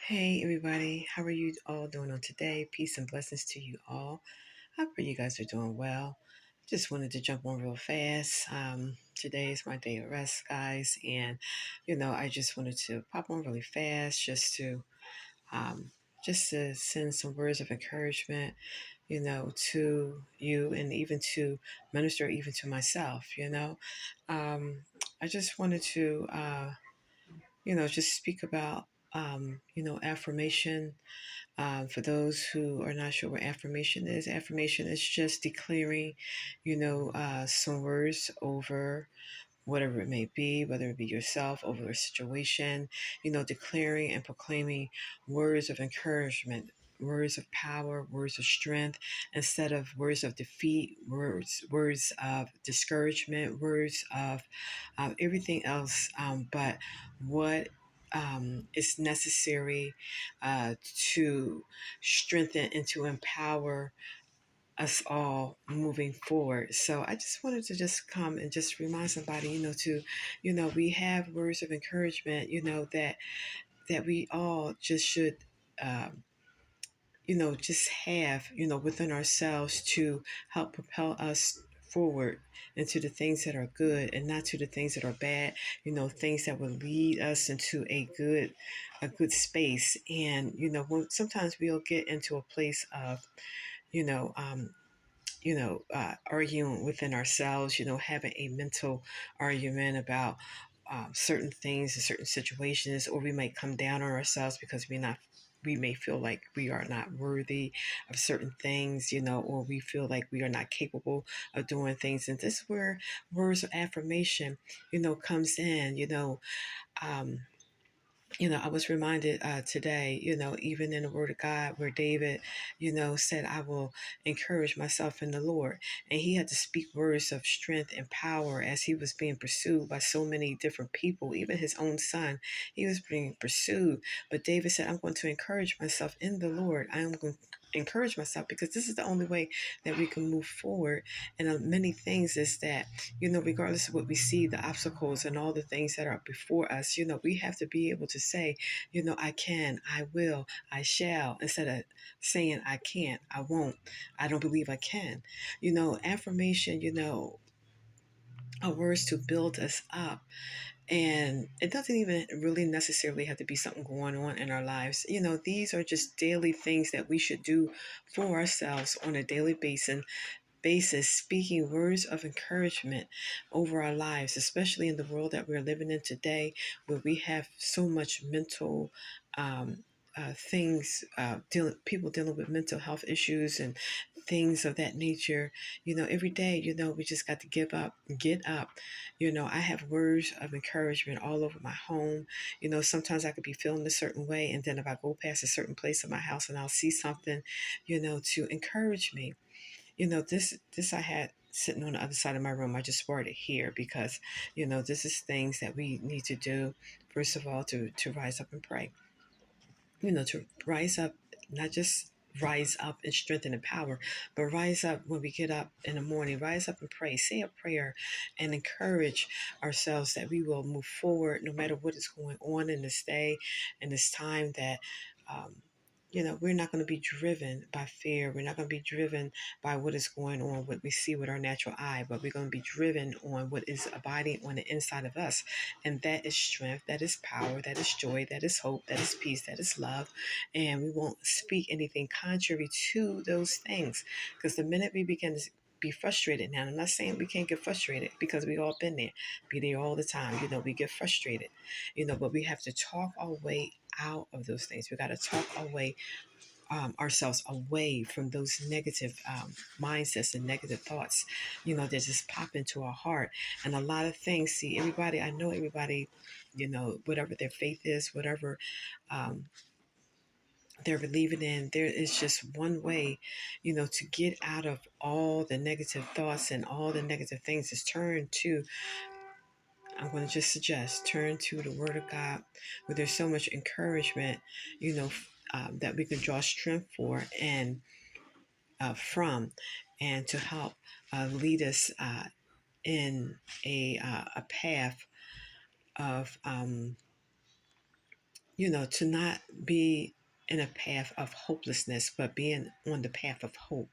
Hey everybody, how are you all doing on today? Peace and blessings to you all. I pray you guys are doing well. Just wanted to jump on real fast. Today is my day of rest, guys, and I just wanted to pop on really fast um, just to send some words of encouragement, to you and even to minister even to myself. I just wanted to just speak about affirmation. For those who are not sure what affirmation is just declaring, some words over whatever it may be, whether it be yourself over a situation, declaring and proclaiming words of encouragement, words of power, words of strength, instead of words of defeat, words of discouragement, words of everything else, but what is necessary to strengthen and to empower us all moving forward. So I just wanted to just come and just remind somebody, we have words of encouragement, that we all just should, um, just have, within ourselves to help propel us forward into the things that are good and not to the things that are bad, things that will lead us into a good space. And, sometimes we'll get into a place of, you know, um, arguing within ourselves, having a mental argument about certain things and certain situations, or we might come down on ourselves because we may feel like we are not worthy of certain things, or we feel like we are not capable of doing things. And this is where words of affirmation, comes in, um, I was reminded today, even in the Word of God, where David, said, I will encourage myself in the Lord. And he had to speak words of strength and power as he was being pursued by so many different people, even his own son. He was being pursued. But David said, I'm going to encourage myself in the Lord. I am going to encourage myself because this is the only way that we can move forward. And many things is that, regardless of what we see, the obstacles and all the things that are before us, we have to be able to say, I can, I will, I shall, instead of saying I can't, I won't, I don't believe I can. Affirmation, are words to build us up. And it doesn't even really necessarily have to be something going on in our lives. These are just daily things that we should do for ourselves on a daily basis, speaking words of encouragement over our lives, especially in the world that we're living in today, where we have so much mental things, people dealing with mental health issues and things of that nature. Every day, we just got to get up. I have words of encouragement all over my home. Sometimes I could be feeling a certain way, and then if I go past a certain place in my house and I'll see something, to encourage me. This I had sitting on the other side of my room. I just brought it here because, this is things that we need to do. First of all, to rise up and pray. To rise up, not just rise up and strengthen and power, but rise up when we get up in the morning, rise up and pray, say a prayer and encourage ourselves that we will move forward no matter what is going on in this day and this time, that um, we're not going to be driven by fear. We're not going to be driven by what is going on, what we see with our natural eye, but we're going to be driven on what is abiding on the inside of us. And that is strength, that is power, that is joy, that is hope, that is peace, that is love. And we won't speak anything contrary to those things. Because the minute we begin to be frustrated now, I'm not saying we can't get frustrated because we all been there, be there all the time. We get frustrated, but we have to talk our way out of those things. We got to talk our way ourselves away from those negative mindsets and negative thoughts, that just pop into our heart. And a lot of things, see, I know everybody, whatever their faith is, whatever um, they're believing in, there is just one way, to get out of all the negative thoughts and all the negative things is I'm going to just suggest, turn to the Word of God, where there's so much encouragement, that we can draw strength for and from, and to help lead us in a path of to not be in a path of hopelessness, but being on the path of hope.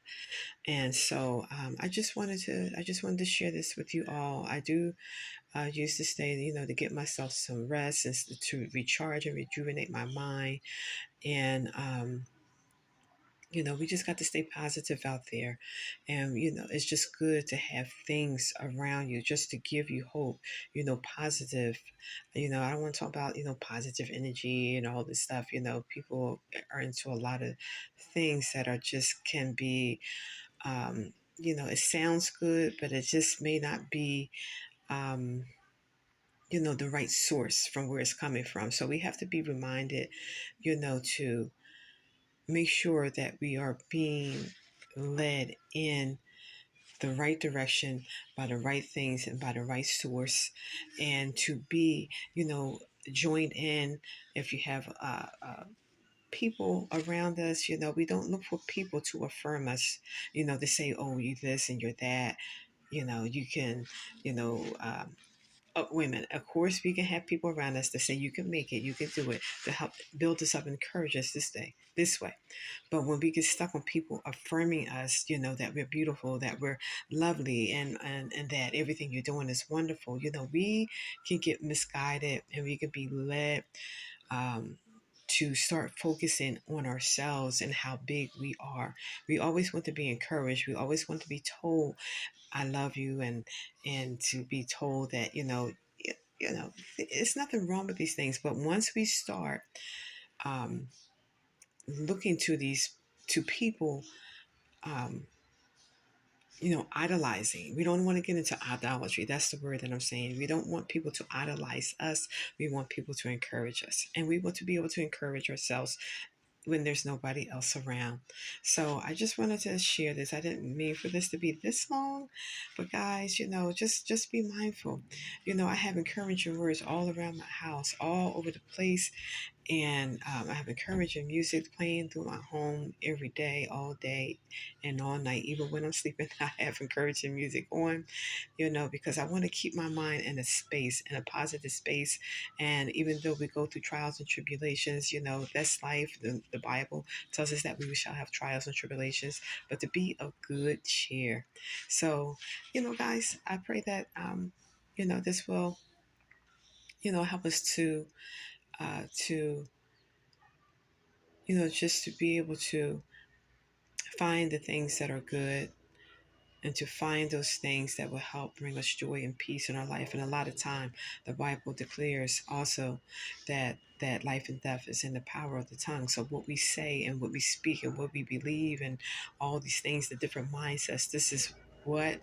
And so I just wanted to share this with you all. I do use this day, to get myself some rest and to recharge and rejuvenate my mind. And we just got to stay positive out there. And, it's just good to have things around you just to give you hope, positive. I don't want to talk about, positive energy and all this stuff. People are into a lot of things that are just can be, it sounds good, but it just may not be, um, the right source from where it's coming from. So we have to be reminded, to make sure that we are being led in the right direction by the right things and by the right source, and to be, joined in. If you have people around us, we don't look for people to affirm us, to say, oh, you this and you're that, you can, you know, women. Of course, we can have people around us to say you can make it, you can do it, to help build us up, encourage us this way. But when we get stuck on people affirming us, that we're beautiful, that we're lovely, and that everything you're doing is wonderful, we can get misguided and we can be led um, to start focusing on ourselves and how big we are. We always want to be encouraged. We always want to be told I love you, and to be told that it's nothing wrong with these things. But once we start um, looking to people, um, idolizing. We don't want to get into idolatry. That's the word that I'm saying. We don't want people to idolize us. We want people to encourage us, and we want to be able to encourage ourselves when there's nobody else around. So I just wanted to share this. I didn't mean for this to be this long, but guys, just be mindful. I have encouraging words all around my house, all over the place, and I have encouraging music playing through my home every day, all day, and all night. Even when I'm sleeping, I have encouraging music on, because I want to keep my mind in a space, in a positive space. And even though we go through trials and tribulations, that's life. The Bible tells us that we shall have trials and tribulations, but to be of good cheer. So, guys, I pray that, this will, help us to just to be able to find the things that are good, and to find those things that will help bring us joy and peace in our life. And a lot of time, the Bible declares also that life and death is in the power of the tongue. So what we say and what we speak and what we believe and all these things, the different mindsets, this is what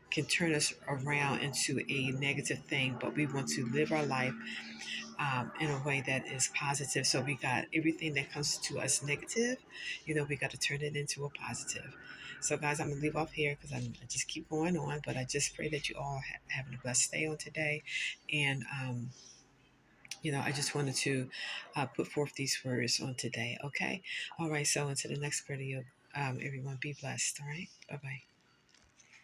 can turn us around into a negative thing. But we want to live our life in a way that is positive. So we got everything that comes to us negative, we got to turn it into a positive. So, guys, I'm gonna leave off here because I just keep going on. But I just pray that you all having a blessed day on today, and I just wanted to put forth these words on today. Okay, all right. So, until the next video, everyone, be blessed. All right, bye bye.